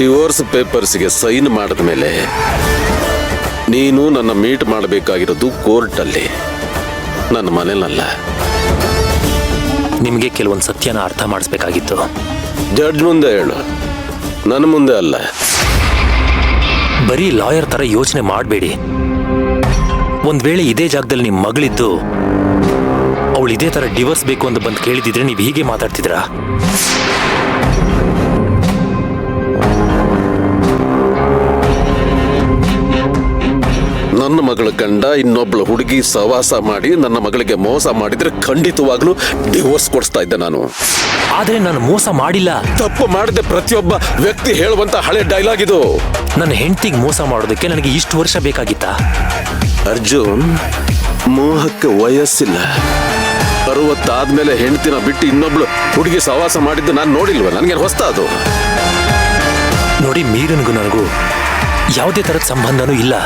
Divorce ಪೇಪರ್ಸ್ಗೆ sign ಮಾಡಿದ ಮೇಲೆ ನೀನು ನನ್ನ ಮೀಟ್ ಮಾಡಬೇಕಾಗಿರೋದು ಕೋರ್ಟಲ್ಲಿ, ನನ್ನ ಮನೆಯಲ್ಲ. ನಿಮಗೆ ಕೆಲವೊಂದು ಸತ್ಯನ ಅರ್ಥ ಮಾಡಿಸ್ಬೇಕಾಗಿತ್ತು. ಜಡ್ಜ್ ಮುಂದೆ ಹೇಳು, ನನ್ನ ಮುಂದೆ ಅಲ್ಲ. ಬರೀ ಲಾಯರ್ ತರ ಯೋಚನೆ ಮಾಡಬೇಡಿ. ಒಂದ್ ವೇಳೆ ಇದೇ ಜಾಗದಲ್ಲಿ ನಿಮ್ಮ ಮಗಳಿದ್ದು ಅವಳು ಇದೇ ತರ ಡಿವೋರ್ಸ್ ಬೇಕು ಅಂತ ಬಂದು ಕೇಳಿದಿದ್ರೆ ನೀವು ಹೀಗೆ ಮಾತಾಡ್ತಿದ್ರಾ? ನನ್ನ ಮಗಳ ಗಂಡ ಇನ್ನೊಬ್ಳು ಹುಡುಗಿ ಸವಾಸ ಮಾಡಿ ನನ್ನ ಮಗಳಿಗೆ ಮೋಸ ಮಾಡಿದ್ರೆ ಖಂಡಿತವಾಗ್ಲೂ ಡಿವೋರ್ಸ್ ಕೊಡಿಸ್ತಾ ಇದ್ದೆ ನಾನು. ಆದ್ರೆ ನಾನು ಮೋಸ ಮಾಡಿಲ್ಲ. ತಪ್ಪು ಮಾಡದೆ ಪ್ರತಿಯೊಬ್ಬ ವ್ಯಕ್ತಿ ಹೇಳುವಂತ ಹಳೆ ಡೈಲಾಗ್ ಇದು. ನನ್ನ ಹೆಂಡತಿಗೆ ಮೋಸ ಮಾಡೋದಕ್ಕೆ ನನಗೆ ಇಷ್ಟು ವರ್ಷ ಬೇಕಾಗಿತ್ತಾ? ಅರ್ಜುನ್, ಮೋಹಕ್ಕೆ ವಯಸ್ಸಿಲ್ಲ. 60 ಆದ್ಮೇಲೆ ಹೆಂಡತಿನ ಬಿಟ್ಟು ಇನ್ನೊಬ್ಳು ಹುಡುಗಿ ಸವಾಸ ಮಾಡಿದ್ದು ನಾನು ನೋಡಿಲ್ವ? ನನಗೆ ಹೊಸ್ತ ಅದು. ನೋಡಿ, ಮೀರನ್ಗೂ ನನಗೂ ಯಾವುದೇ ತರದ ಸಂಬಂಧನೂ ಇಲ್ಲ.